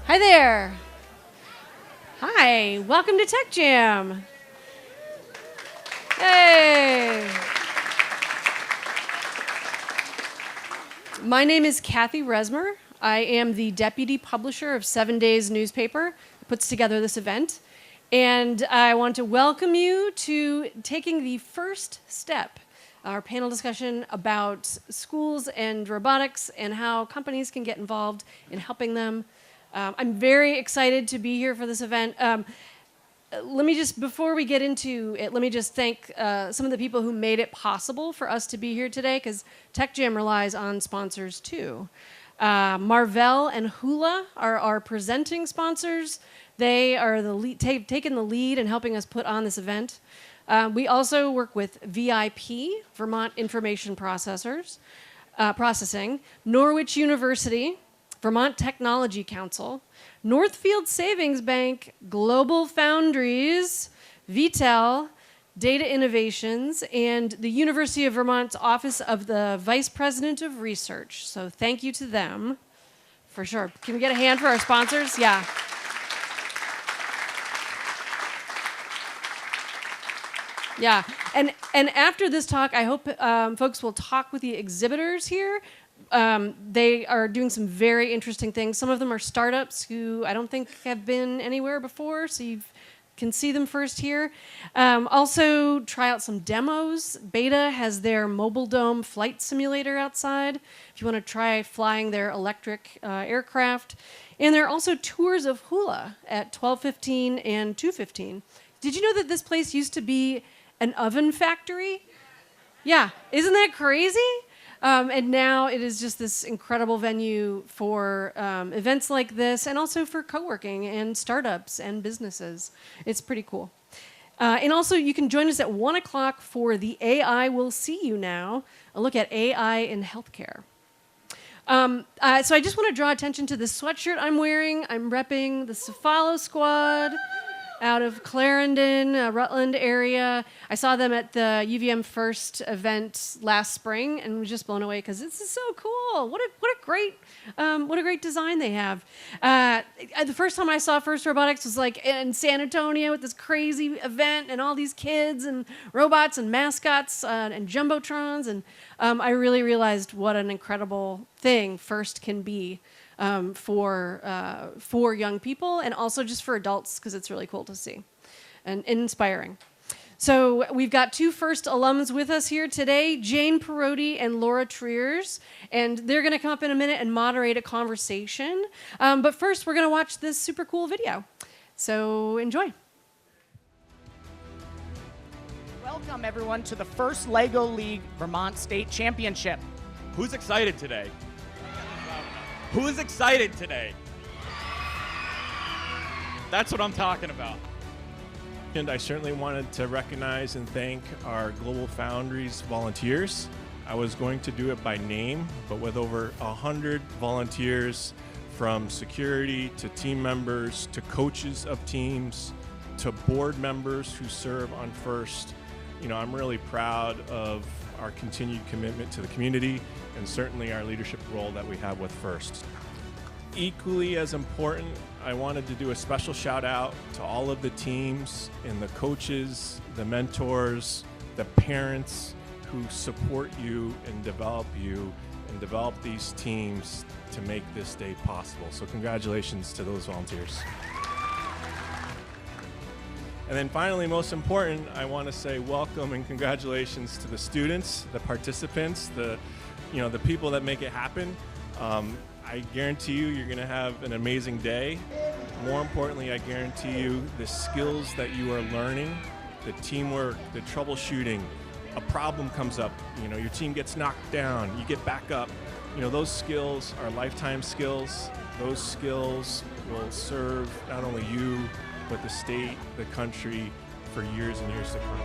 Hi there. Hi, welcome to Tech Jam. Hey. My name is Kathy Resmer. I am the deputy publisher of 7 Days newspaper that puts together this event. And I want to welcome you to taking the first step, our panel discussion about schools and robotics and how companies can get involved in helping them. I'm very excited to be here for this event. Before we get into it, let me just thank some of the people who made it possible for us to be here today, because Tech Jam relies on sponsors too. Marvell and Hula are our presenting sponsors. They are taking the lead in helping us put on this event. We also work with VIP, Vermont Information Processing, Norwich University, Vermont Technology Council, Northfield Savings Bank, Global Foundries, VTEL, Data Innovations, and the University of Vermont's Office of the Vice President of Research. So thank you to them, for sure. Can we get a hand for our sponsors? Yeah. Yeah, and after this talk, I hope folks will talk with the exhibitors here. They are doing some very interesting things. Some of them are startups who I don't think have been anywhere before, so you can see them first here. Also, try out some demos. Beta has their Mobile Dome flight simulator outside, if you want to try flying their electric aircraft. And there are also tours of Hula at 12:15 and 2:15. Did you know that this place used to be an oven factory? Yeah, isn't that crazy? And now it is just this incredible venue for events like this, and also for co-working and startups and businesses. It's pretty cool. And also, you can join us at 1 o'clock for the AI Will See You Now, a look at AI in healthcare. So I just want to draw attention to this sweatshirt I'm wearing. I'm repping the Cephalo Squad out of Clarendon, Rutland area. I saw them at the UVM First event last spring and was just blown away because this is so cool. What a great design they have. The first time I saw First Robotics was like in San Antonio with this crazy event and all these kids and robots and mascots and jumbotrons, and I really realized what an incredible thing First can be. For young people and also just for adults, because it's really cool to see and inspiring. So we've got two First alums with us here today, Jaine Perotti and Laura Triers, and they're going to come up in a minute and moderate a conversation. But first, we're going to watch this super cool video. So enjoy. Welcome, everyone, to the first LEGO League Vermont State Championship. Who's excited today? Who is excited today? That's what I'm talking about. And I certainly wanted to recognize and thank our Global Foundries volunteers. I was going to do it by name, but with over 100 volunteers, from security to team members to coaches of teams to board members who serve on First, I'm really proud of our continued commitment to the community and certainly our leadership role that we have with First. Equally as important, I wanted to do a special shout out to all of the teams and the coaches, the mentors, the parents who support you and develop these teams to make this day possible. So congratulations to those volunteers. And then finally, most important, I want to say welcome and congratulations to the students, the participants, the people that make it happen. I guarantee you're going to have an amazing day. More importantly, I guarantee you the skills that you are learning, the teamwork, the troubleshooting, a problem comes up, your team gets knocked down, you get back up. Those skills are lifetime skills. Those skills will serve not only you, but the state, the country, for years and years to come.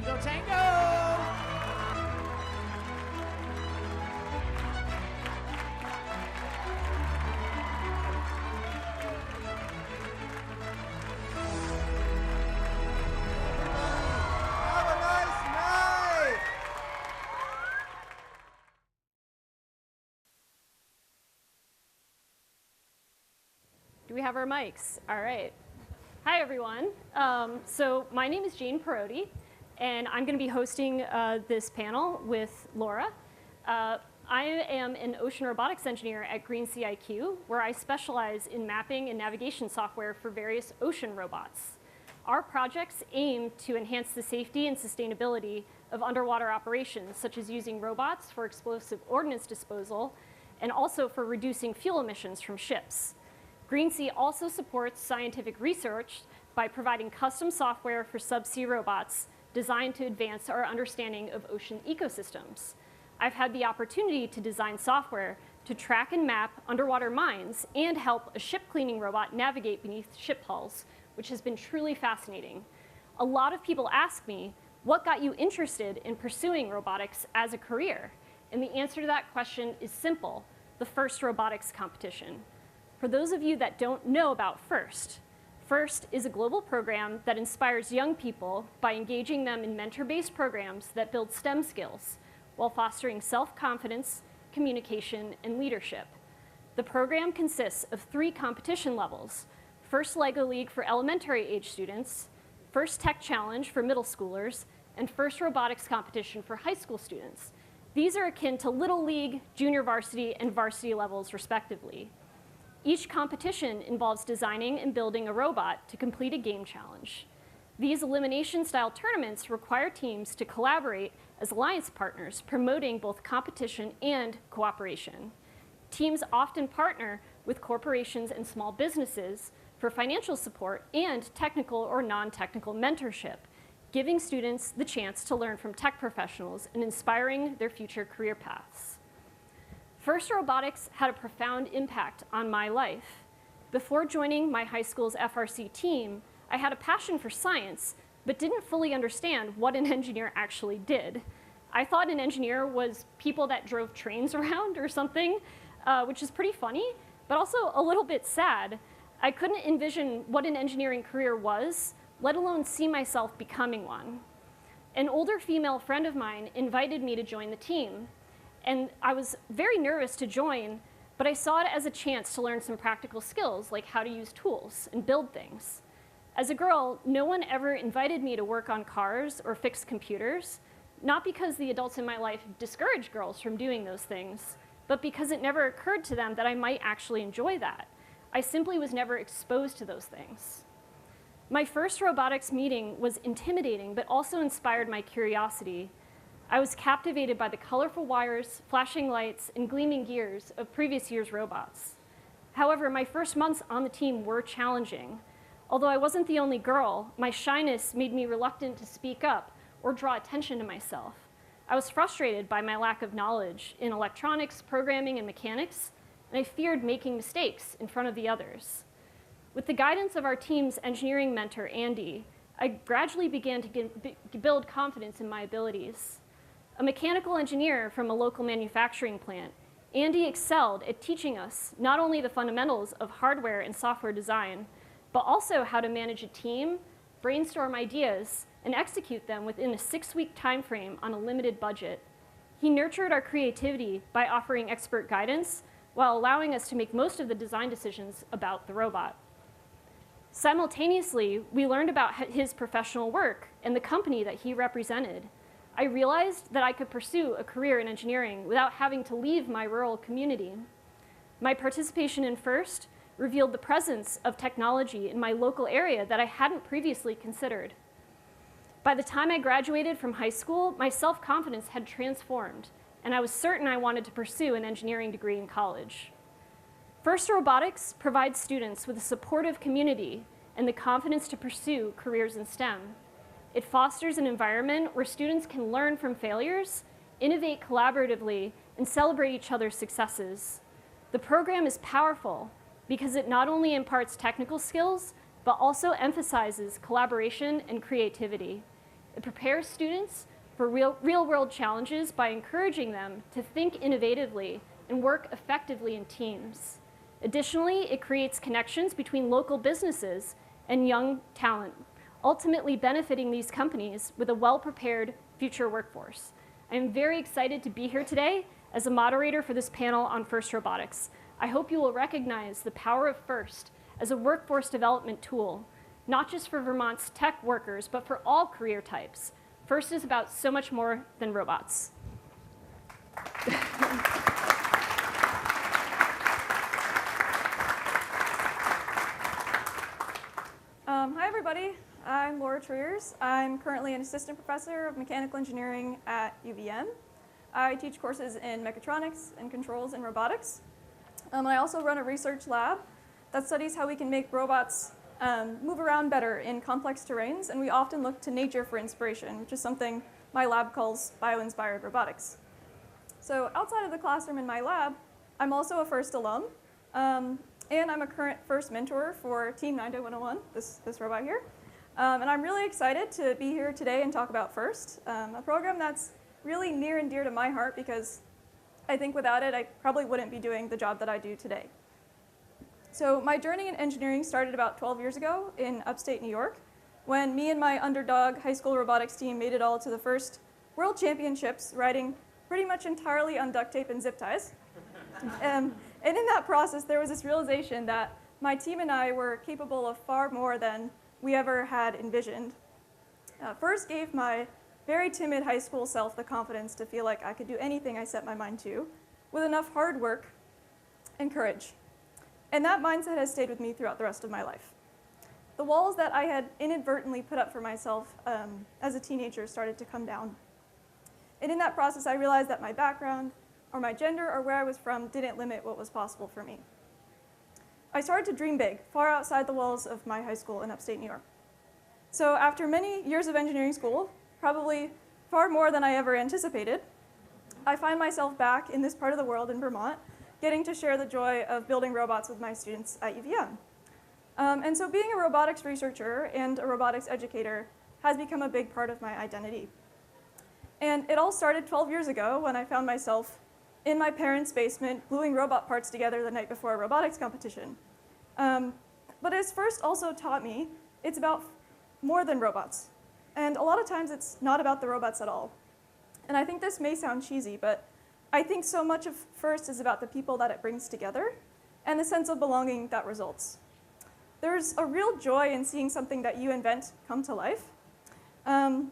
Tango, tango! Have a nice night! Do we have our mics? All right. Hi, everyone. So my name is Jaine Perotti, and I'm going to be hosting this panel with Laura. I am an ocean robotics engineer at Greensea IQ, where I specialize in mapping and navigation software for various ocean robots. Our projects aim to enhance the safety and sustainability of underwater operations, such as using robots for explosive ordnance disposal, and also for reducing fuel emissions from ships. Greensea also supports scientific research by providing custom software for subsea robots designed to advance our understanding of ocean ecosystems. I've had the opportunity to design software to track and map underwater mines and help a ship cleaning robot navigate beneath ship hulls, which has been truly fascinating. A lot of people ask me, what got you interested in pursuing robotics as a career? And the answer to that question is simple: the FIRST robotics competition. For those of you that don't know about FIRST, FIRST is a global program that inspires young people by engaging them in mentor-based programs that build STEM skills while fostering self-confidence, communication, and leadership. The program consists of 3 competition levels: FIRST LEGO League for elementary age students, FIRST Tech Challenge for middle schoolers, and FIRST Robotics Competition for high school students. These are akin to Little League, junior varsity, and varsity levels, respectively. Each competition involves designing and building a robot to complete a game challenge. These elimination-style tournaments require teams to collaborate as alliance partners, promoting both competition and cooperation. Teams often partner with corporations and small businesses for financial support and technical or non-technical mentorship, giving students the chance to learn from tech professionals and inspiring their future career paths. FIRST Robotics had a profound impact on my life. Before joining my high school's FRC team, I had a passion for science, but didn't fully understand what an engineer actually did. I thought an engineer was people that drove trains around or something, which is pretty funny, but also a little bit sad. I couldn't envision what an engineering career was, let alone see myself becoming one. An older female friend of mine invited me to join the team, and I was very nervous to join, but I saw it as a chance to learn some practical skills, like how to use tools and build things. As a girl, no one ever invited me to work on cars or fix computers, not because the adults in my life discouraged girls from doing those things, but because it never occurred to them that I might actually enjoy that. I simply was never exposed to those things. My first robotics meeting was intimidating, but also inspired my curiosity. I was captivated by the colorful wires, flashing lights, and gleaming gears of previous year's robots. However, my first months on the team were challenging. Although I wasn't the only girl, my shyness made me reluctant to speak up or draw attention to myself. I was frustrated by my lack of knowledge in electronics, programming, and mechanics, and I feared making mistakes in front of the others. With the guidance of our team's engineering mentor, Andy, I gradually began to build confidence in my abilities. A mechanical engineer from a local manufacturing plant, Andy excelled at teaching us not only the fundamentals of hardware and software design, but also how to manage a team, brainstorm ideas, and execute them within a 6-week time frame on a limited budget. He nurtured our creativity by offering expert guidance while allowing us to make most of the design decisions about the robot. Simultaneously, we learned about his professional work and the company that he represented. I realized that I could pursue a career in engineering without having to leave my rural community. My participation in FIRST revealed the presence of technology in my local area that I hadn't previously considered. By the time I graduated from high school, my self-confidence had transformed, and I was certain I wanted to pursue an engineering degree in college. FIRST Robotics provides students with a supportive community and the confidence to pursue careers in STEM. It fosters an environment where students can learn from failures, innovate collaboratively, and celebrate each other's successes. The program is powerful because it not only imparts technical skills, but also emphasizes collaboration and creativity. It prepares students for real-world challenges by encouraging them to think innovatively and work effectively in teams. Additionally, it creates connections between local businesses and young talent, ultimately benefiting these companies with a well-prepared future workforce. I am very excited to be here today as a moderator for this panel on FIRST Robotics. I hope you will recognize the power of FIRST as a workforce development tool, not just for Vermont's tech workers, but for all career types. FIRST is about so much more than robots. Hi, everybody. I'm Laura Triers. I'm currently an assistant professor of mechanical engineering at UVM. I teach courses in mechatronics and controls and robotics. I also run a research lab that studies how we can make robots move around better in complex terrains, and we often look to nature for inspiration, which is something my lab calls bio-inspired robotics. So outside of the classroom in my lab, I'm also a FIRST alum. And I'm a current FIRST mentor for Team 9.101, this robot here. And I'm really excited to be here today and talk about FIRST, a program that's really near and dear to my heart because I think without it, I probably wouldn't be doing the job that I do today. So my journey in engineering started about 12 years ago in upstate New York when me and my underdog high school robotics team made it all to the first World Championships riding pretty much entirely on duct tape and zip ties. And in that process, there was this realization that my team and I were capable of far more than we ever had envisioned. FIRST gave my very timid high school self the confidence to feel like I could do anything I set my mind to with enough hard work and courage. And that mindset has stayed with me throughout the rest of my life. The walls that I had inadvertently put up for myself as a teenager started to come down. And in that process, I realized that my background, or my gender, or where I was from didn't limit what was possible for me. I started to dream big, far outside the walls of my high school in upstate New York. So after many years of engineering school, probably far more than I ever anticipated, I find myself back in this part of the world in Vermont, getting to share the joy of building robots with my students at UVM. And so being a robotics researcher and a robotics educator has become a big part of my identity. And it all started 12 years ago when I found myself in my parents' basement gluing robot parts together the night before a robotics competition. But as FIRST also taught me, it's about more than robots. And a lot of times it's not about the robots at all. And I think this may sound cheesy, but I think so much of FIRST is about the people that it brings together and the sense of belonging that results. There's a real joy in seeing something that you invent come to life. And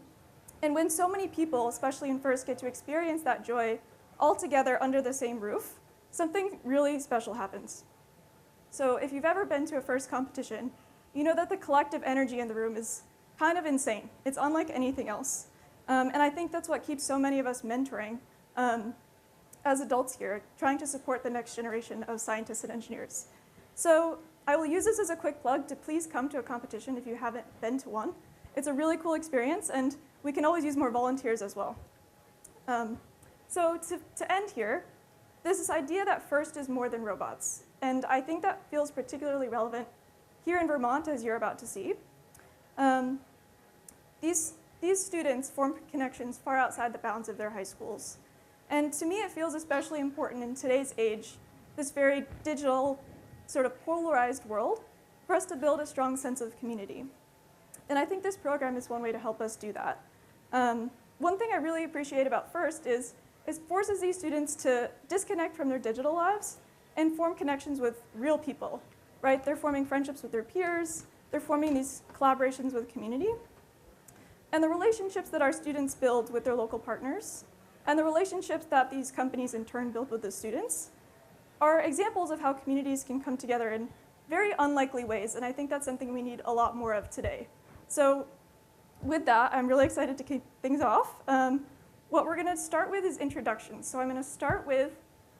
when so many people, especially in FIRST, get to experience that joy all together under the same roof, something really special happens. So if you've ever been to a FIRST competition, you know that the collective energy in the room is kind of insane. It's unlike anything else. And I think that's what keeps so many of us mentoring as adults here, trying to support the next generation of scientists and engineers. So I will use this as a quick plug to please come to a competition if you haven't been to one. It's a really cool experience, and we can always use more volunteers as well. So to end here, there's this idea that FIRST is more than robots. And I think that feels particularly relevant here in Vermont, as you're about to see. These students form connections far outside the bounds of their high schools. And to me, it feels especially important in today's age, this very digital, sort of polarized world, for us to build a strong sense of community. And I think this program is one way to help us do that. One thing I really appreciate about FIRST is it forces these students to disconnect from their digital lives and form connections with real people, right? They're forming friendships with their peers. They're forming these collaborations with community. And the relationships that our students build with their local partners and the relationships that these companies in turn build with the students are examples of how communities can come together in very unlikely ways. And I think that's something we need a lot more of today. So with that, I'm really excited to kick things off. What we're going to start with is introductions. So I'm going to start with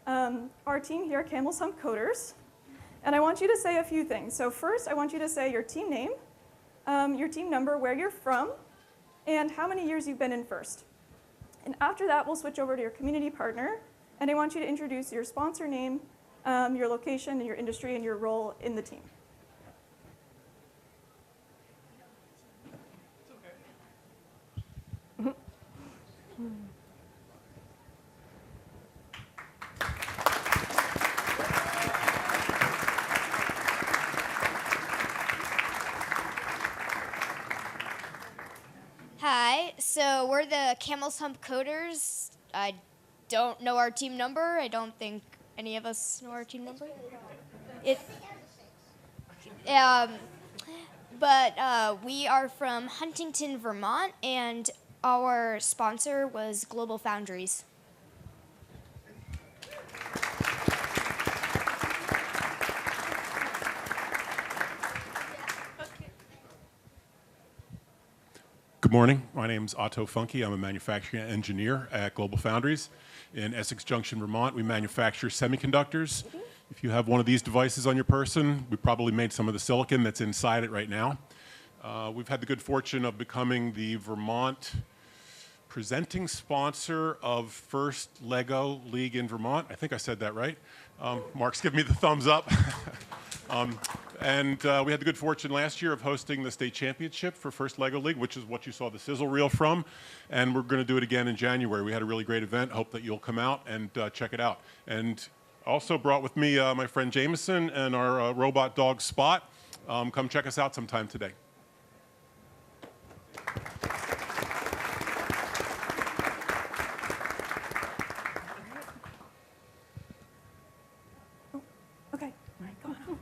our team here, Camel's Hump Coders. And I want you to say a few things. So first, I want you to say your team name, your team number, where you're from, and how many years you've been in FIRST. And after that, we'll switch over to your community partner. And I want you to introduce your sponsor name, your location, and your industry, and your role in the team. so we're the Camel's Hump Coders. I don't know our team number. I don't think any of us know our team number. But we are from Huntington, Vermont, and our sponsor was Global Foundries. Good morning. My name is Otto Funke. I'm a manufacturing engineer at Global Foundries in Essex Junction, Vermont. We manufacture semiconductors. If you have one of these devices on your person, we probably made some of the silicon that's inside it right now. We've had the good fortune of becoming the Vermont presenting sponsor of first LEGO League in Vermont. I think I said that right. Mark's giving me the thumbs up. And we had the good fortune last year of hosting the state championship for First LEGO League, which is what you saw the sizzle reel from. And we're going to do it again in January. We had a really great event. Hope that you'll come out and check it out. And also brought with me my friend Jameson and our robot dog Spot. Come check us out sometime today. Okay, all right, come on.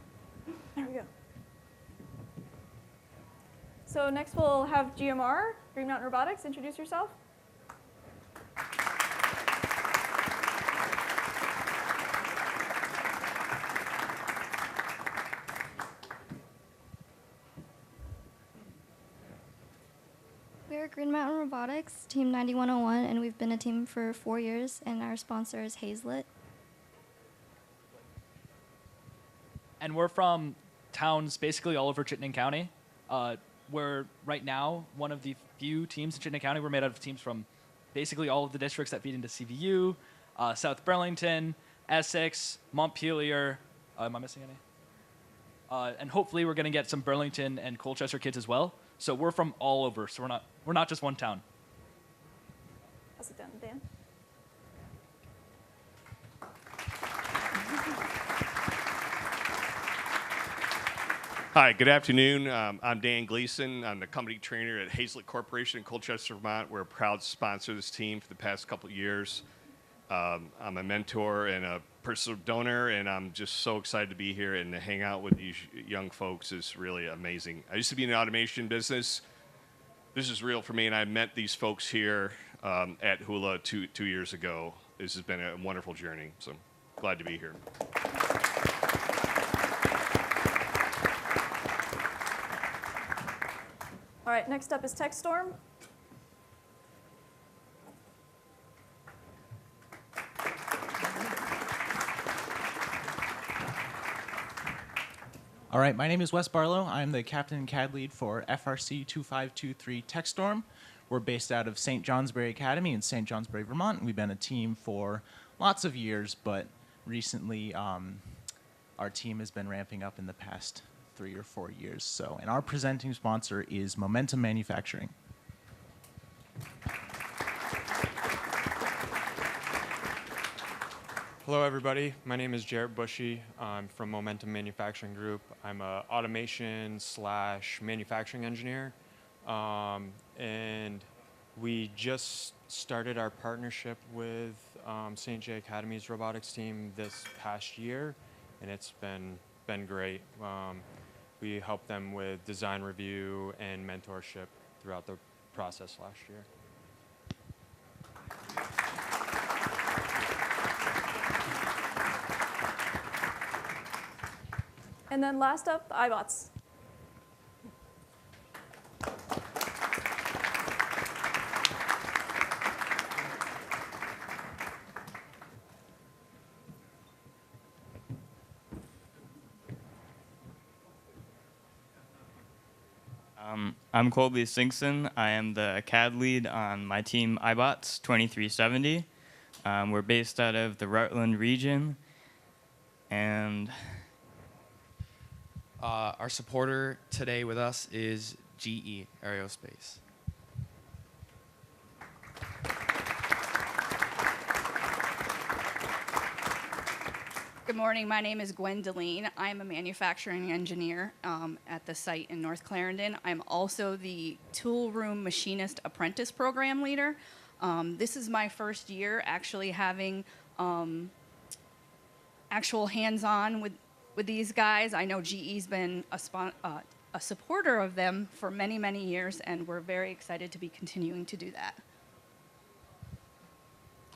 There we go. So next we'll have GMR, Green Mountain Robotics. Introduce yourself. We're Green Mountain Robotics, Team 9101, and we've been a team for 4 years, and our sponsor is Hazlet. And we're from towns basically all over Chittenden County. We're right now one of the few teams in Chittenden County. We're made out of teams from basically all of the districts that feed into CVU, South Burlington, Essex, Montpelier. Am I missing any? And hopefully we're going to get some Burlington and Colchester kids as well. So we're from all over. So we're not just one town. Pass it down, Dan. Hi, good afternoon. I'm Dan Gleason. I'm the company trainer at Hazlet Corporation in Colchester, Vermont. We're a proud sponsor of this team for the past couple of years. I'm a mentor and a personal donor, and I'm just so excited to be here and to hang out with these young folks is really amazing. I used to be in the automation business. This is real for me, and I met these folks here at Hula two years ago. This has been a wonderful journey, so glad to be here. All right, next up is TechStorm. All right, my name is Wes Barlow. I'm the captain and CAD lead for FRC 2523 TechStorm. We're based out of St. Johnsbury Academy in St. Johnsbury, Vermont. We've been a team for lots of years, but recently our team has been ramping up in the past 3 or 4 years. So, and our presenting sponsor is Momentum Manufacturing. Hello, everybody. My name is Jarrett Bushy. I'm from Momentum Manufacturing Group. I'm an automation / manufacturing engineer. And we just started our partnership with St. J Academy's robotics team this past year, and it's been great. We helped them with design review and mentorship throughout the process last year. And then last up, the iBots. I'm Colby Singson. I am the CAD lead on my team iBots 2370. We're based out of the Rutland region, and our supporter today with us is GE Aerospace. Good morning. My name is Gwendoline. I'm a manufacturing engineer at the site in North Clarendon. I'm also the tool room machinist apprentice program leader. This is my first year actually having actual hands-on with these guys. I know GE's been a supporter of them for many, many years, and we're very excited to be continuing to do that.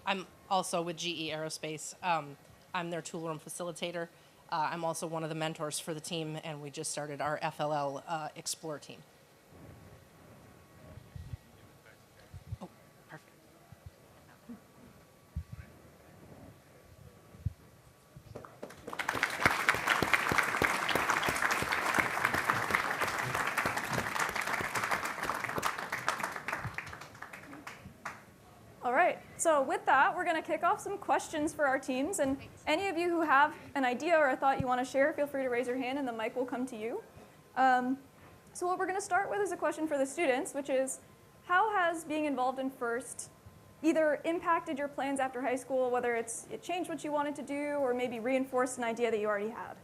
I'm also with GE Aerospace. I'm their tool room facilitator. I'm also one of the mentors for the team, and we just started our FLL Explore team. Oh, perfect. All right, so with that, we're going to kick off some questions for our teams. And any of you who have an idea or a thought you want to share, feel free to raise your hand and the mic will come to you. So what we're going to start with is a question for the students, which is, how has being involved in FIRST either impacted your plans after high school, whether it changed what you wanted to do or maybe reinforced an idea that you already had?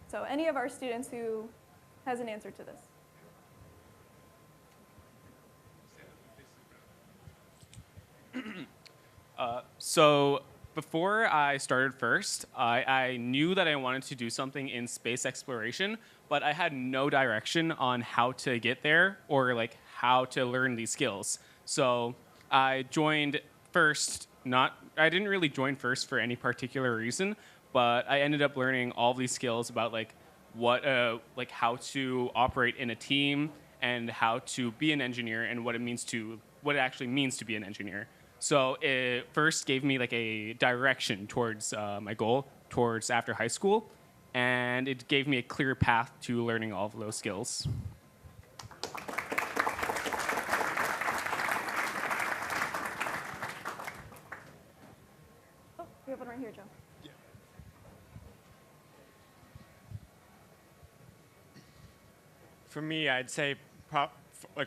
So any of our students who has an answer to this? So before I started FIRST, I knew that I wanted to do something in space exploration, but I had no direction on how to get there or like how to learn these skills. So I joined FIRST. I didn't really join FIRST for any particular reason, but I ended up learning all these skills about how to operate in a team and how to be an engineer and what it actually means to be an engineer. So it first gave me like a direction towards my goal towards after high school, and it gave me a clear path to learning all of those skills. Oh, we have one right here, Joe. For me, I'd say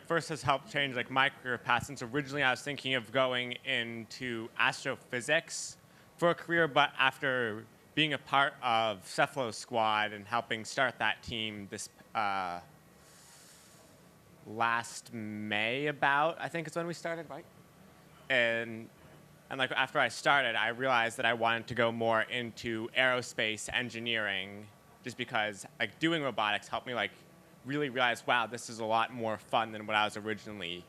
FIRST has helped change my career path, since originally I was thinking of going into astrophysics for a career, but after being a part of Cephalosquad Squad and helping start that team this last May, I think is when we started, right? And after I started, I realized that I wanted to go more into aerospace engineering, just because doing robotics helped me really realized, wow, this is a lot more fun than what I was originally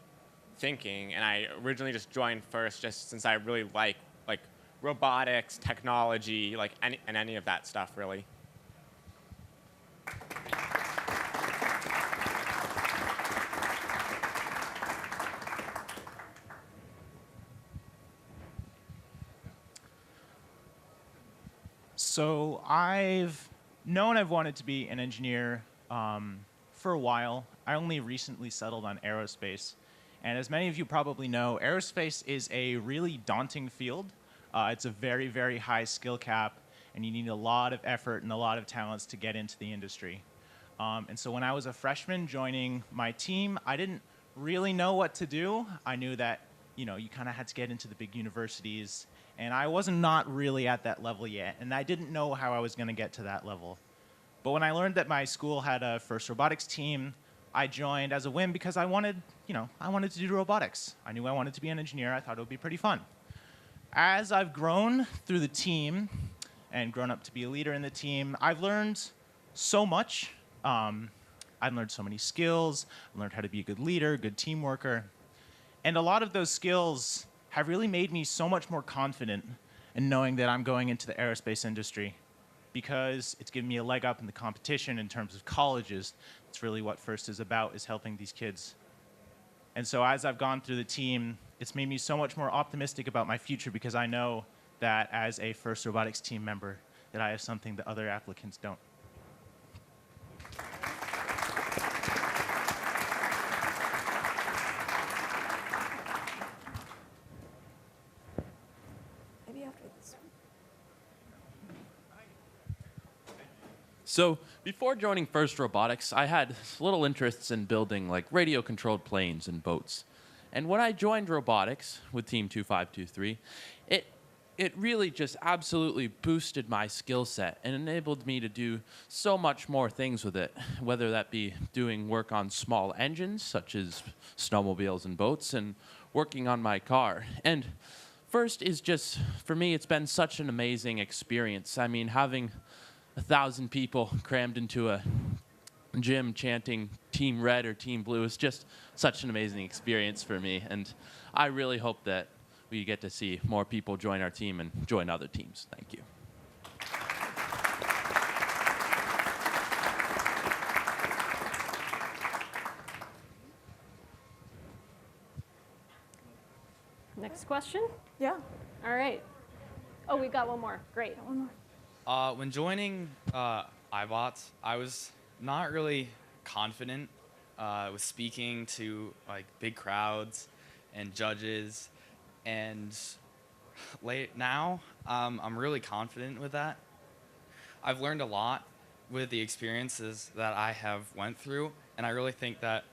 thinking. And I originally just joined FIRST just since I really like robotics, technology, and any of that stuff, really. So I've wanted to be an engineer for a while. I only recently settled on aerospace. And as many of you probably know, aerospace is a really daunting field. It's a very, very high skill cap, and you need a lot of effort and a lot of talents to get into the industry. And so when I was a freshman joining my team, I didn't really know what to do. I knew that you kind of had to get into the big universities, and I was not really at that level yet, and I didn't know how I was going to get to that level. But when I learned that my school had a FIRST robotics team, I joined as a whim because I wanted to do robotics. I knew I wanted to be an engineer. I thought it would be pretty fun. As I've grown through the team and grown up to be a leader in the team, I've learned so much. I've learned so many skills. I've learned how to be a good leader, good team worker. And a lot of those skills have really made me so much more confident in knowing that I'm going into the aerospace industry, because it's given me a leg up in the competition in terms of colleges. That's really what FIRST is about, is helping these kids. And so as I've gone through the team, it's made me so much more optimistic about my future, because I know that as a FIRST robotics team member, that I have something that other applicants don't. Maybe after this one. So before joining FIRST Robotics, I had little interests in building radio-controlled planes and boats. And when I joined robotics with Team 2523, it it really just absolutely boosted my skill set and enabled me to do so much more things with it, whether that be doing work on small engines, such as snowmobiles and boats, and working on my car. And first is just, for me, it's been such an amazing experience. I mean, having 1,000 people crammed into a gym chanting Team Red or Team Blue is just such an amazing experience for me. And I really hope that we get to see more people join our team and join other teams. Thank you. Next question? Yeah. All right. Oh, we've got one more. Great. One more. When joining iBots, I was not really confident with speaking to like big crowds and judges, and now I'm really confident with that. I've learned a lot with the experiences that I have went through, and I really think that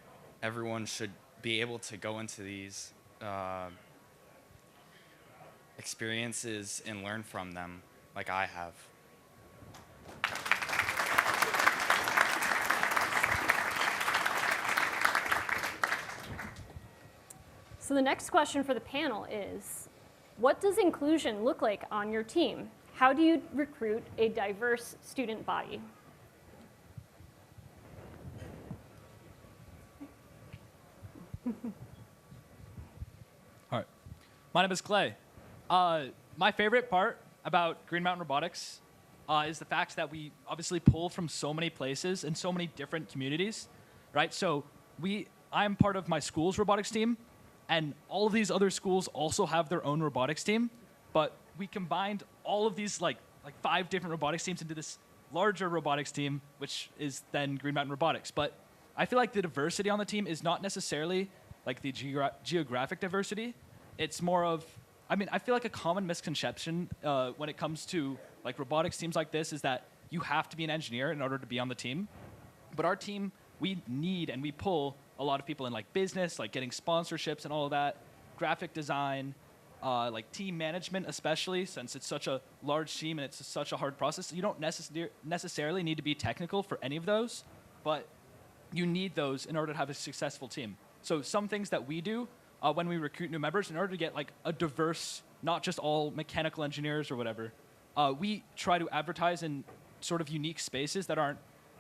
everyone should be able to go into these experiences and learn from them like I have. So the next question for the panel is, what does inclusion look like on your team? How do you recruit a diverse student body? All right. My name is Clay. My favorite part about Green Mountain Robotics is the fact that we obviously pull from so many places and so many different communities, right? So I'm part of my school's robotics team, and all of these other schools also have their own robotics team, but we combined all of these like 5 different robotics teams into this larger robotics team, which is then Green Mountain Robotics. But I feel like the diversity on the team is not necessarily like the geographic diversity. It's more of, I feel like a common misconception when it comes to like robotics teams like this is that you have to be an engineer in order to be on the team. But our team, we need and we pull a lot of people in like business, like getting sponsorships and all of that, graphic design, like team management, especially since it's such a large team and it's such a hard process. You don't necessarily need to be technical for any of those, but you need those in order to have a successful team. So some things that we do when we recruit new members, in order to get like a diverse, not just all mechanical engineers or whatever, we try to advertise in sort of unique spaces that aren't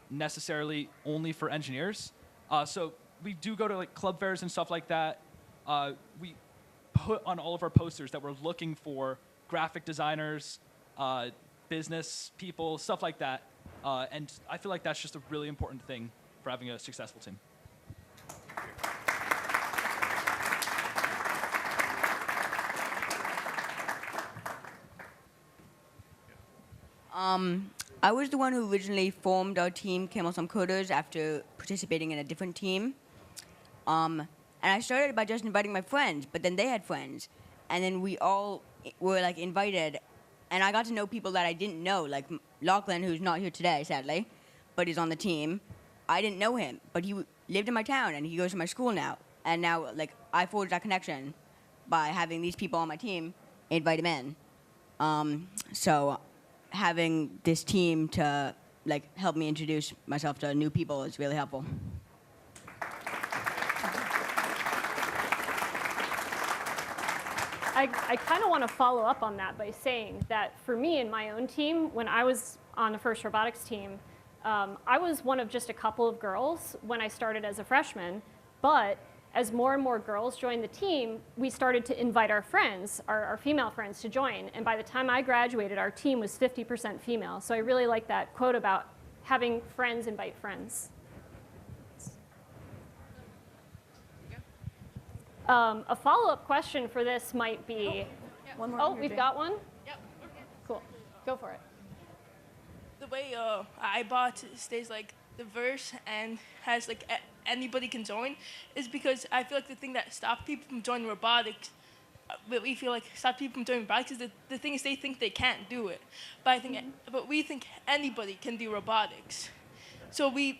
necessarily only for engineers. So we do go to like club fairs and stuff like that. We put on all of our posters that we're looking for graphic designers, business people, stuff like that. And I feel like that's just a really important thing for having a successful team. I was the one who originally formed our team, Camel Some Coders, after participating in a different team. And I started by just inviting my friends, but then they had friends. And then we all were like invited, and I got to know people that I didn't know, like Lachlan, who's not here today, sadly, but he's on the team. I didn't know him, but he lived in my town, and he goes to my school now. And now, like, I forged that connection by having these people on my team invite him in. So having this team to like help me introduce myself to new people is really helpful. I kind of want to follow up on that by saying that for me and my own team, when I was on the first robotics team, I was one of just a couple of girls when I started as a freshman, but as more and more girls joined the team, we started to invite our friends, our female friends, to join. And by the time I graduated, our team was 50% female. So I really like that quote about having friends invite friends. A follow-up question for this might be, we've got one? Yep. Cool, go for it. The way iBot stays like diverse and has like anybody can join is because I feel like the thing that stops people from joining robotics, what we feel like stops people from joining robotics is the thing is they think they can't do it. But I think, but we think anybody can do robotics. So we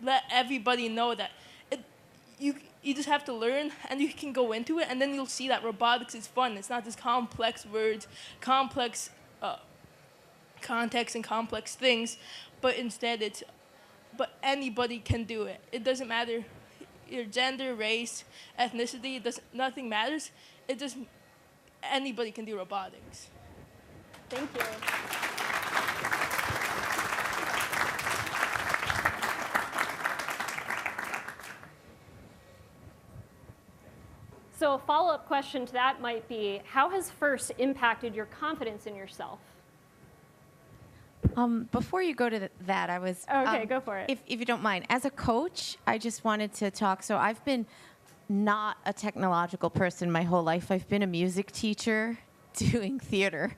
let everybody know that you just have to learn, and you can go into it, and then you'll see that robotics is fun. It's not just complex words, complex context, and complex things, but instead but anybody can do it. It doesn't matter your gender, race, ethnicity. Nothing matters. It just anybody can do robotics. Thank you. So a follow-up question to that might be, how has FIRST impacted your confidence in yourself? Before you go to that, I was... Okay, go for it. If you don't mind. As a coach, I just wanted to talk. So I've been not a technological person my whole life. I've been a music teacher doing theater.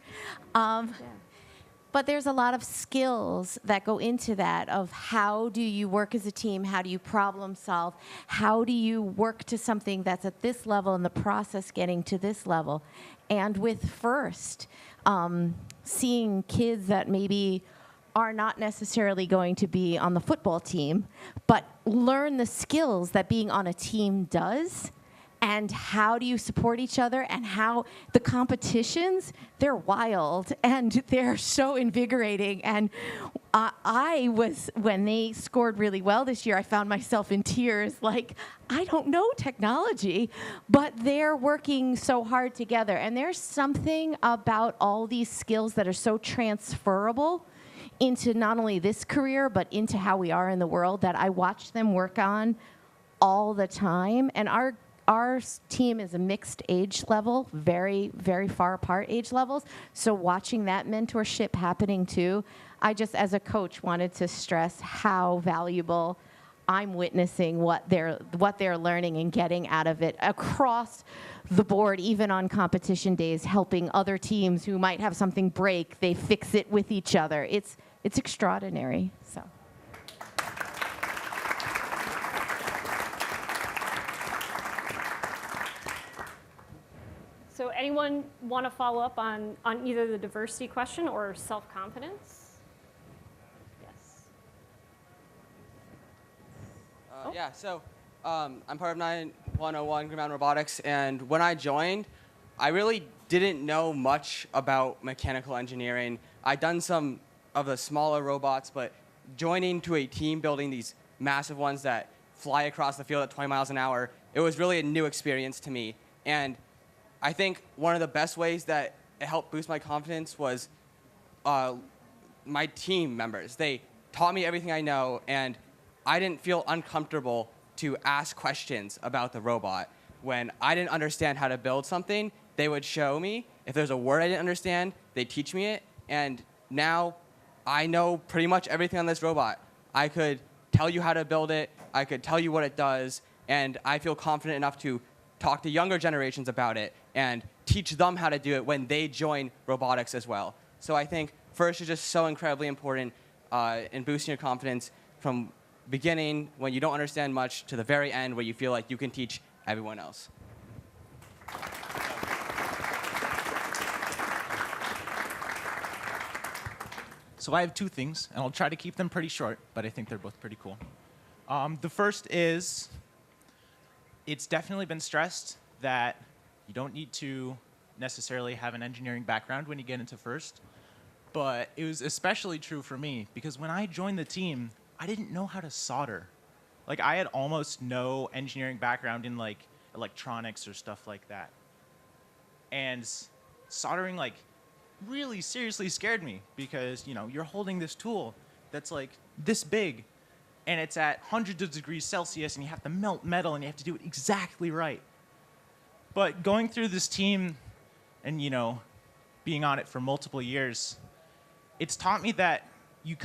But there's a lot of skills that go into that of how do you work as a team, how do you problem solve, how do you work to something that's at this level in the process getting to this level. And with FIRST, seeing kids that maybe are not necessarily going to be on the football team, but learn the skills that being on a team does, and how do you support each other, and how the competitions, they're wild, and they're so invigorating. And when they scored really well this year, I found myself in tears, like, I don't know technology, but they're working so hard together. And there's something about all these skills that are so transferable into not only this career, but into how we are in the world, that I watch them work on all the time. And our team is a mixed age level, very, very far apart age levels. So watching that mentorship happening too, I just, as a coach, wanted to stress how valuable I'm witnessing what they're learning and getting out of it across the board, even on competition days, helping other teams who might have something break, they fix it with each other. It's extraordinary. So. So anyone want to follow up on either the diversity question or self-confidence? Yes. Yeah, so I'm part of 9101 Green Mountain Robotics, and when I joined, I really didn't know much about mechanical engineering. I'd done some of the smaller robots, but joining to a team building these massive ones that fly across the field at 20 miles an hour, it was really a new experience to me. And I think one of the best ways that it helped boost my confidence was my team members. They taught me everything I know, and I didn't feel uncomfortable to ask questions about the robot. When I didn't understand how to build something, they would show me. If there's a word I didn't understand, they'd teach me it. And now I know pretty much everything on this robot. I could tell you how to build it. I could tell you what it does. And I feel confident enough to talk to younger generations about it and teach them how to do it when they join robotics as well. So I think FIRST is just so incredibly important in boosting your confidence from beginning when you don't understand much to the very end where you feel like you can teach everyone else. So I have two things, and I'll try to keep them pretty short, but I think they're both pretty cool. The first is, it's definitely been stressed that you don't need to necessarily have an engineering background when you get into FIRST, but it was especially true for me because when I joined the team, I didn't know how to solder. Like, I had almost no engineering background in like electronics or stuff like that. And soldering like really seriously scared me because, you know, you're holding this tool that's like this big and it's at hundreds of degrees Celsius and you have to melt metal and you have to do it exactly right. But going through this team and, you know, being on it for multiple years, it's taught me that you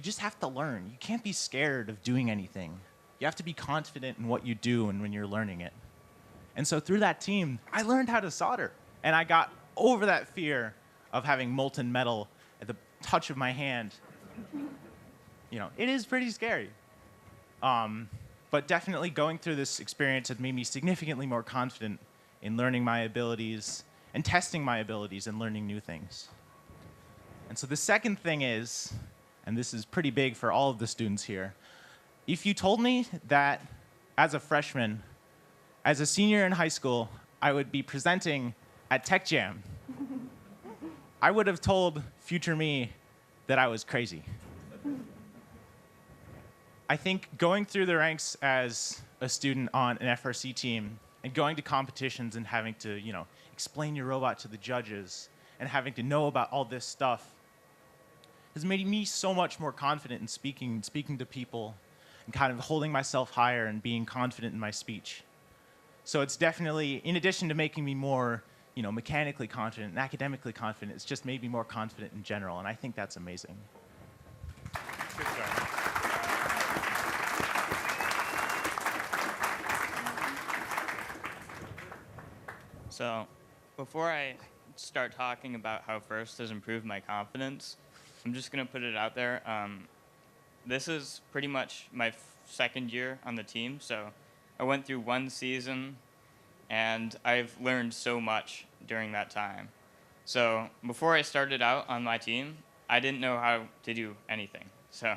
just have to learn. You can't be scared of doing anything. You have to be confident in what you do and when you're learning it. And so through that team, I learned how to solder. And I got over that fear of having molten metal at the touch of my hand. You know, it is pretty scary. But definitely going through this experience has made me significantly more confident in learning my abilities and testing my abilities and learning new things. And so the second thing is, and this is pretty big for all of the students here, if you told me that as a freshman, as a senior in high school, I would be presenting at Tech Jam. I would have told future me that I was crazy. I think going through the ranks as a student on an FRC team and going to competitions and having to, explain your robot to the judges and having to know about all this stuff has made me so much more confident in speaking to people and kind of holding myself higher and being confident in my speech. So it's definitely, in addition to making me more, mechanically confident and academically confident, it's just made me more confident in general, and I think that's amazing. Good job. So, before I start talking about how FIRST has improved my confidence, I'm just going to put it out there. This is pretty much my second year on the team, so I went through one season, and I've learned so much during that time. So, before I started out on my team, I didn't know how to do anything. So,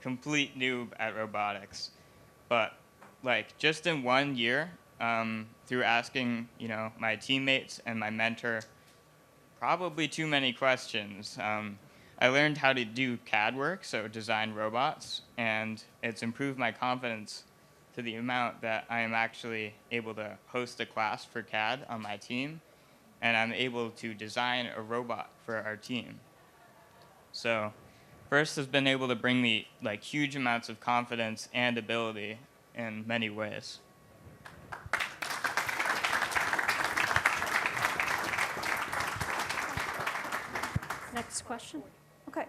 complete noob at robotics. But, just in 1 year, through asking, my teammates and my mentor probably too many questions, I learned how to do CAD work, so design robots, and it's improved my confidence to the amount that I am actually able to host a class for CAD on my team, and I'm able to design a robot for our team. So FIRST has been able to bring me huge amounts of confidence and ability in many ways. Next question. Okay.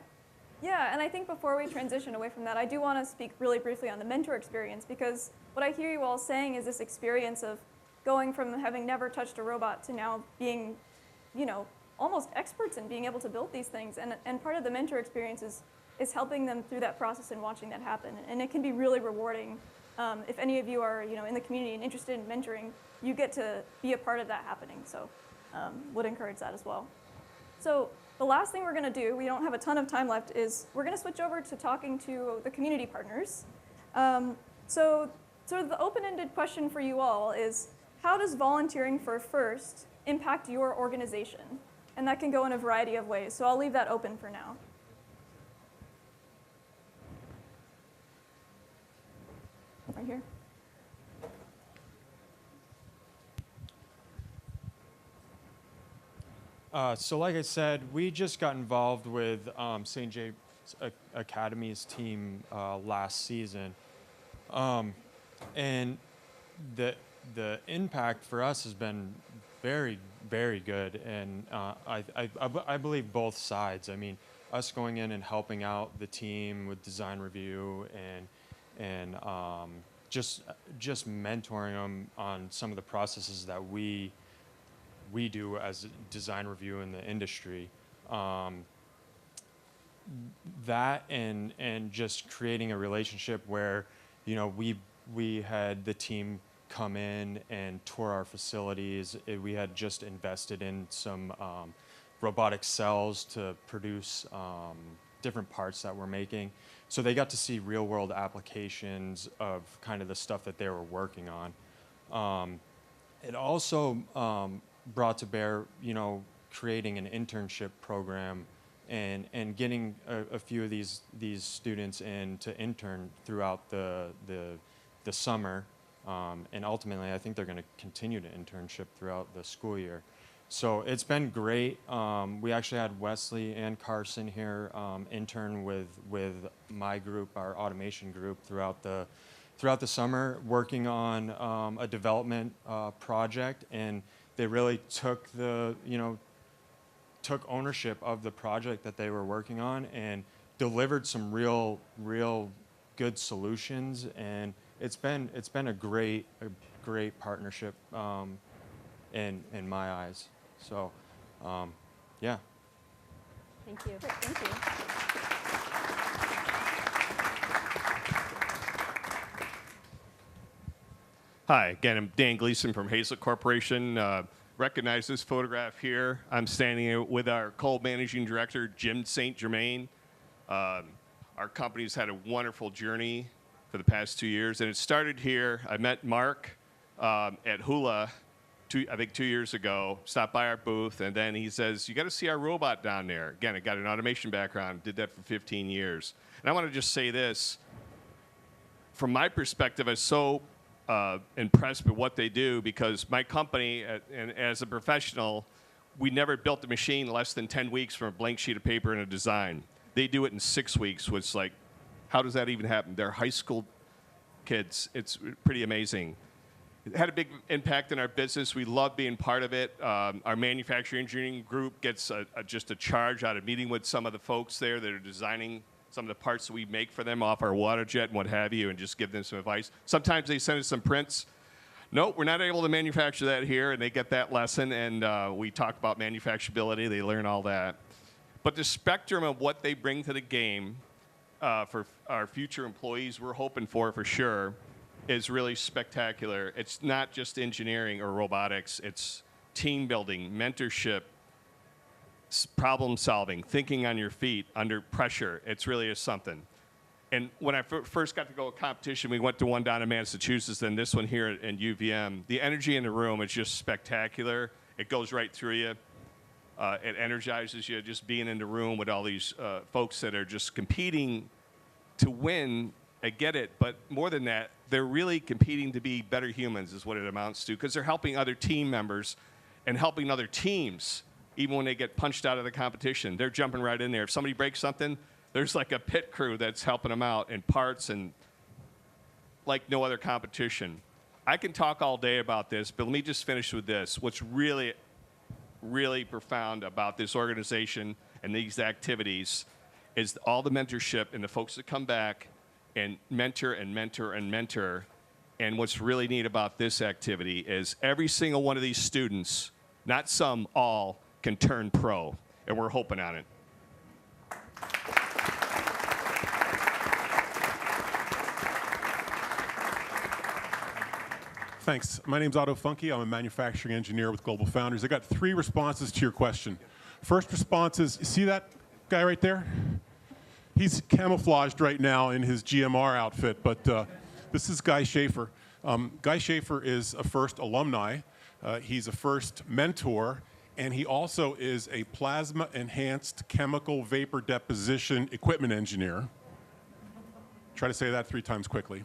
Yeah, and I think before we transition away from that, I do want to speak really briefly on the mentor experience, because what I hear you all saying is this experience of going from having never touched a robot to now being, almost experts in being able to build these things. And part of the mentor experience is helping them through that process and watching that happen. And it can be really rewarding. If any of you are, in the community and interested in mentoring, you get to be a part of that happening. So would encourage that as well. So the last thing we're going to do, we don't have a ton of time left, is we're going to switch over to talking to the community partners. So sort of the open-ended question for you all is, how does volunteering for FIRST impact your organization? And that can go in a variety of ways. So I'll leave that open for now. Right here. So like I said, we just got involved with St. James Academy's team last season. And the impact for us has been very, very good. And I believe both sides. I mean, us going in and helping out the team with design review and just mentoring them on some of the processes that we do as design review in the industry. That and just creating a relationship where, we had the team come in and tour our facilities. We had just invested in some robotic cells to produce different parts that we're making. So they got to see real world applications of kind of the stuff that they were working on. It also brought to bear, creating an internship program and getting a few of these students in to intern throughout the summer. And ultimately, I think they're going to continue to internship throughout the school year. So it's been great. We actually had Wesley and Carson here intern with my group, our automation group, throughout the summer, working on a development project, and they really took took ownership of the project that they were working on and delivered some real good solutions. And it's been a great partnership in my eyes. So, yeah. Thank you. Great, thank you. Hi, again, I'm Dan Gleason from Hazlet Corporation. Recognize this photograph here. I'm standing here with our co-managing director, Jim St. Germain. Our company's had a wonderful journey for the past 2 years. And it started here. I met Mark at Hula, I think 2 years ago, stopped by our booth, and then he says, you got to see our robot down there. Again, I got an automation background, did that for 15 years. And I want to just say this. From my perspective, I was so impressed with what they do because my company, and as a professional, we never built a machine less than 10 weeks from a blank sheet of paper and a design. They do it in 6 weeks, which like, how does that even happen? They're high school kids. It's pretty amazing. It had a big impact in our business. We love being part of it. Our manufacturing engineering group gets just a charge out of meeting with some of the folks there that are designing some of the parts that we make for them off our water jet and what have you, and just give them some advice. Sometimes they send us some prints. Nope, we're not able to manufacture that here, and they get that lesson, and we talk about manufacturability. They learn all that. But the spectrum of what they bring to the game for our future employees, we're hoping for sure, is really spectacular. It's not just engineering or robotics. It's team building, mentorship, problem solving, thinking on your feet under pressure. It's really is something. And when I first got to go to competition, we went to one down in Massachusetts, then this one here in UVM. The energy in the room is just spectacular. It goes right through you. It energizes you just being in the room with all these folks that are just competing to win. I get it, but more than that, they're really competing to be better humans is what it amounts to, because they're helping other team members and helping other teams even when they get punched out of the competition. They're jumping right in there. If somebody breaks something, there's like a pit crew that's helping them out in parts and like no other competition. I can talk all day about this, but let me just finish with this. What's really, really profound about this organization and these activities is all the mentorship and the folks that come back and mentor and mentor and mentor. And what's really neat about this activity is every single one of these students, not some, all, can turn pro. And we're hoping on it. Thanks. My name's Otto Funke. I'm a manufacturing engineer with Global Foundries. I got 3 responses to your question. First response is, you see that guy right there? He's camouflaged right now in his GMR outfit, but this is Guy Schaefer. Guy Schaefer is a FIRST alumni. He's a FIRST mentor, and he also is a plasma-enhanced chemical vapor deposition equipment engineer. Try to say that 3 times quickly.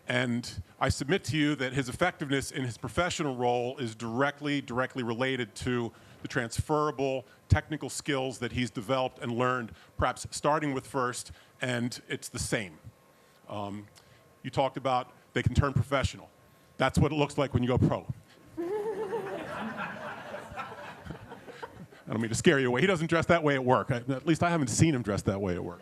And I submit to you that his effectiveness in his professional role is directly related to the transferable technical skills that he's developed and learned, perhaps starting with FIRST, and it's the same. You talked about they can turn professional. That's what it looks like when you go pro. I don't mean to scare you away. He doesn't dress that way at work. At least I haven't seen him dress that way at work.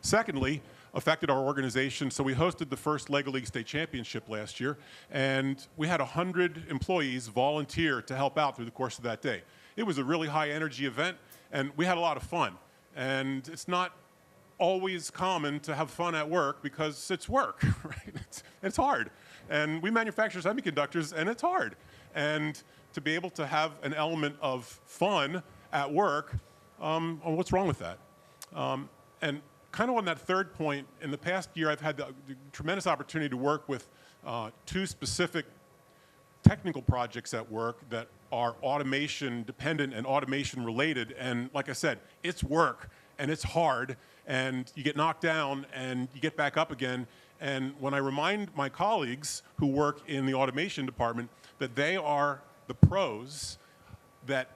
Secondly, affected our organization. So we hosted the first Lego League State Championship last year, and we had 100 employees volunteer to help out through the course of that day. It was a really high energy event, and we had a lot of fun. And it's not always common to have fun at work because it's work, right? It's hard. And we manufacture semiconductors, and it's hard. And to be able to have an element of fun at work, what's wrong with that? And kind of on that third point, in the past year, I've had the tremendous opportunity to work with 2 specific technical projects at work that are automation dependent and automation related. And like I said, it's work and it's hard, and you get knocked down and you get back up again. And when I remind my colleagues who work in the automation department that they are the pros that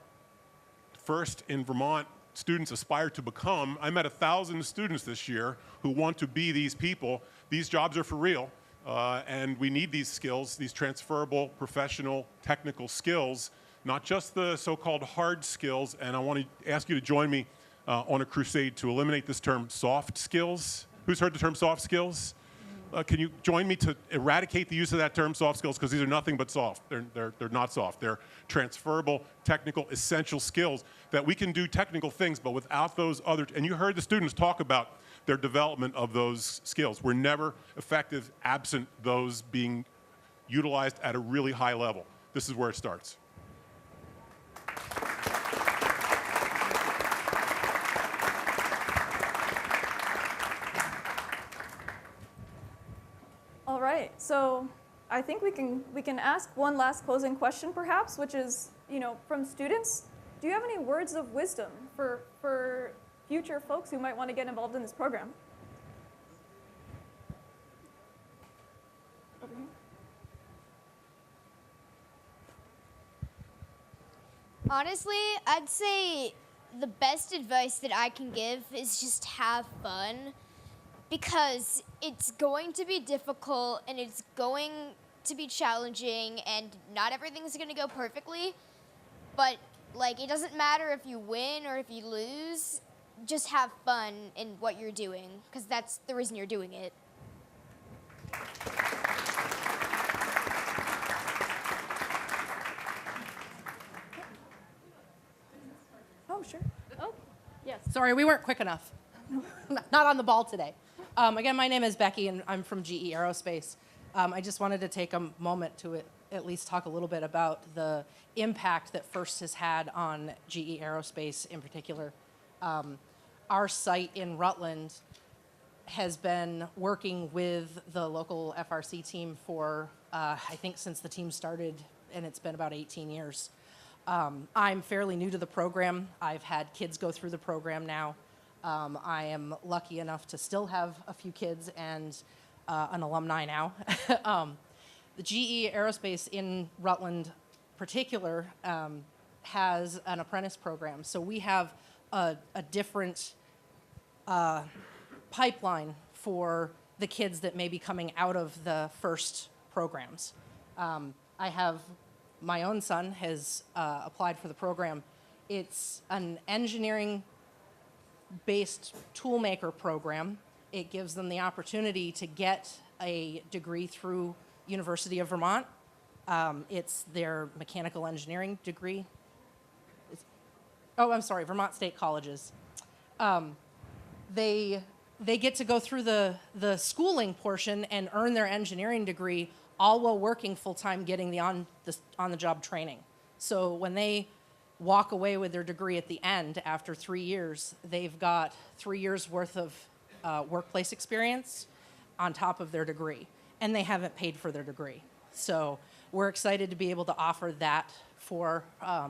FIRST in Vermont students aspire to become, I met 1,000 students this year who want to be these people. These jobs are for real, and we need these skills, these transferable, professional, technical skills, not just the so-called hard skills. And I want to ask you to join me on a crusade to eliminate this term soft skills. Who's heard the term soft skills? Can you join me to eradicate the use of that term soft skills, because these are nothing but soft. They're not soft. They're transferable, technical, essential skills that we can do technical things, but without those other, and you heard the students talk about their development of those skills. We're never effective absent those being utilized at a really high level. This is where it starts. right, so I think we can ask one last closing question perhaps, which is, from students, do you have any words of wisdom for future folks who might want to get involved in this program? Over here. Honestly, I'd say the best advice that I can give is just have fun, because it's going to be difficult and it's going to be challenging and not everything's going to go perfectly, but it doesn't matter if you win or if you lose, just have fun in what you're doing, because that's the reason you're doing it. Oh, sure. Oh, yes. Sorry, we weren't quick enough. Not on the ball today. Again, my name is Becky, and I'm from GE Aerospace. I just wanted to take a moment to at least talk a little bit about the impact that FIRST has had on GE Aerospace in particular. Our site in Rutland has been working with the local FRC team for, I think, since the team started, and it's been about 18 years. I'm fairly new to the program. I've had kids go through the program now. I am lucky enough to still have a few kids and an alumni now. The GE Aerospace in Rutland particular has an apprentice program. So we have a different pipeline for the kids that may be coming out of the FIRST programs. I have my own son has applied for the program. It's an engineering-based toolmaker program. It gives them the opportunity to get a degree through University of Vermont. It's their mechanical engineering degree. Vermont State Colleges. They get to go through the schooling portion and earn their engineering degree, all while working full-time, getting the on-the-job training. So when they walk away with their degree at the end after 3 years, they've got 3 years worth of workplace experience on top of their degree, and they haven't paid for their degree. So we're excited to be able to offer that for a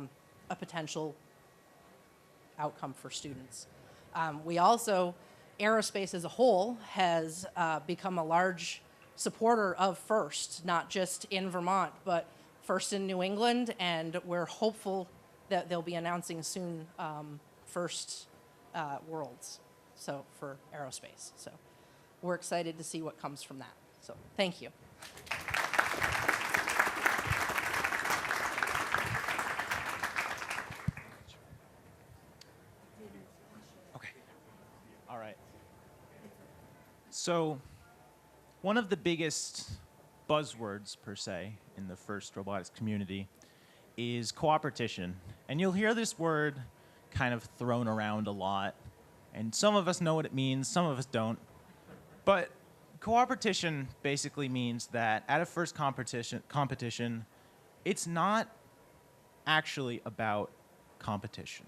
potential outcome for students. We also, aerospace as a whole has become a large supporter of FIRST, not just in Vermont, but FIRST in New England, and we're hopeful that they'll be announcing soon FIRST Worlds, so for aerospace. So we're excited to see what comes from that. So thank you. All right. So one of the biggest buzzwords, per se, in the FIRST robotics community is cooperation. And you'll hear this word kind of thrown around a lot. And some of us know what it means, some of us don't. But cooperation basically means that at a FIRST competition, it's not actually about competition.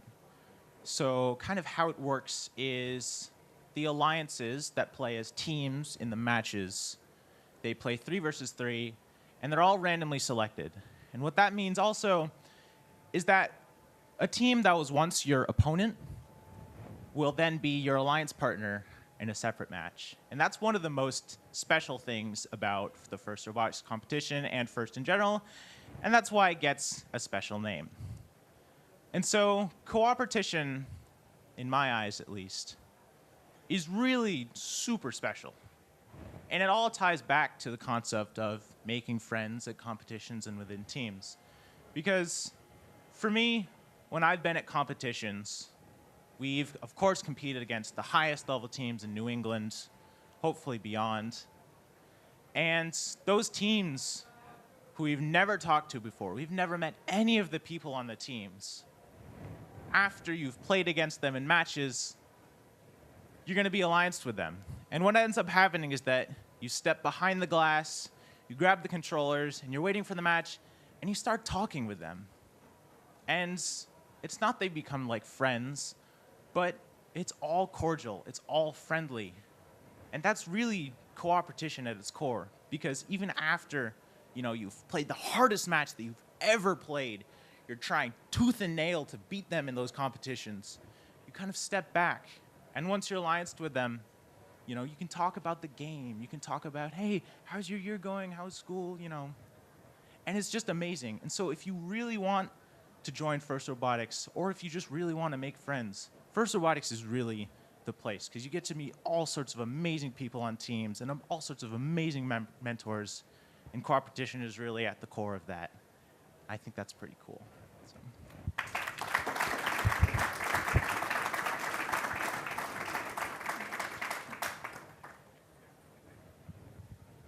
So kind of how it works is the alliances that play as teams in the matches, they play 3 versus 3, and they're all randomly selected. And what that means also is that a team that was once your opponent will then be your alliance partner in a separate match. And that's one of the most special things about the FIRST robotics competition and FIRST in general, and that's why it gets a special name. And so cooperation, in my eyes at least, is really super special. And it all ties back to the concept of making friends at competitions and within teams. Because for me, when I've been at competitions, we've, of course, competed against the highest level teams in New England, hopefully beyond. And those teams who we've never talked to before, we've never met any of the people on the teams, after you've played against them in matches, you're going to be allianced with them. And what ends up happening is that you step behind the glass, you grab the controllers, and you're waiting for the match, and you start talking with them. And it's not they become like friends, but it's all cordial, it's all friendly. And that's really cooperation at its core, because even after, you've played the hardest match that you've ever played, you're trying tooth and nail to beat them in those competitions, you kind of step back. And once you're allianced with them, you can talk about the game. You can talk about, hey, how's your year going? How's school? And it's just amazing. And so if you really want to join First Robotics, or if you just really want to make friends, First Robotics is really the place, because you get to meet all sorts of amazing people on teams and all sorts of amazing mentors, and competition is really at the core of that. I think that's pretty cool. So.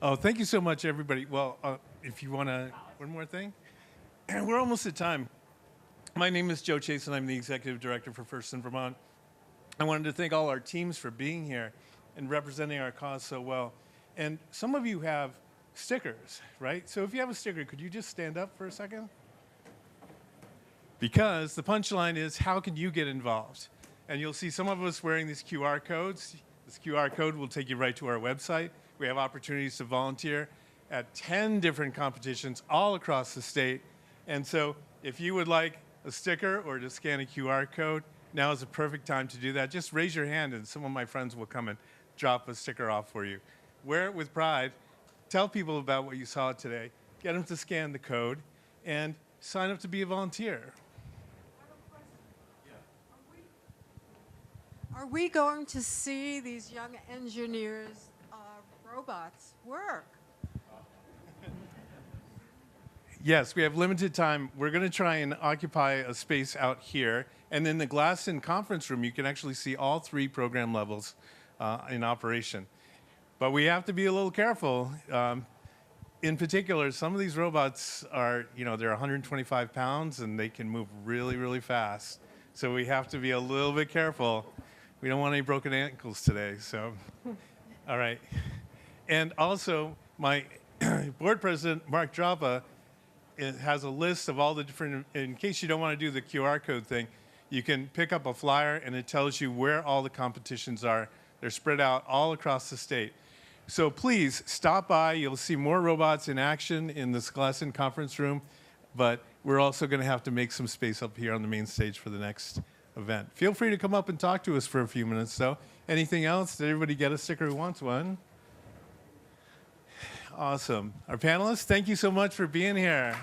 Oh, thank you so much, everybody. Well, if you want to, one more thing. And we're almost at time. My name is Joe Chase, and I'm the Executive Director for First in Vermont. I wanted to thank all our teams for being here and representing our cause so well. And some of you have stickers, right? So if you have a sticker, could you just stand up for a second? Because the punchline is, how can you get involved? And you'll see some of us wearing these QR codes. This QR code will take you right to our website. We have opportunities to volunteer at 10 different competitions all across the state. And so if you would like a sticker or to scan a QR code, now is the perfect time to do that. Just raise your hand and some of my friends will come and drop a sticker off for you. Wear it with pride. Tell people about what you saw today. Get them to scan the code and sign up to be a volunteer. Are we going to see these young engineers' robots work? Yes, we have limited time. We're going to try and occupy a space out here. And in the glass-in conference room, you can actually see all 3 program levels in operation. But we have to be a little careful. In particular, some of these robots are, they're 125 pounds and they can move really, really fast. So we have to be a little bit careful. We don't want any broken ankles today, so. All right. And also, my board president, Mark Drapa, has a list of all the different, in case you don't want to do the QR code thing, you can pick up a flyer and it tells you where all the competitions are. They're spread out all across the state. So please stop by. You'll see more robots in action in this glass-in conference room, but we're also going to have to make some space up here on the main stage for the next event. Feel free to come up and talk to us for a few minutes, though. Anything else? Did everybody get a sticker who wants one? Awesome. Our panelists, thank you so much for being here.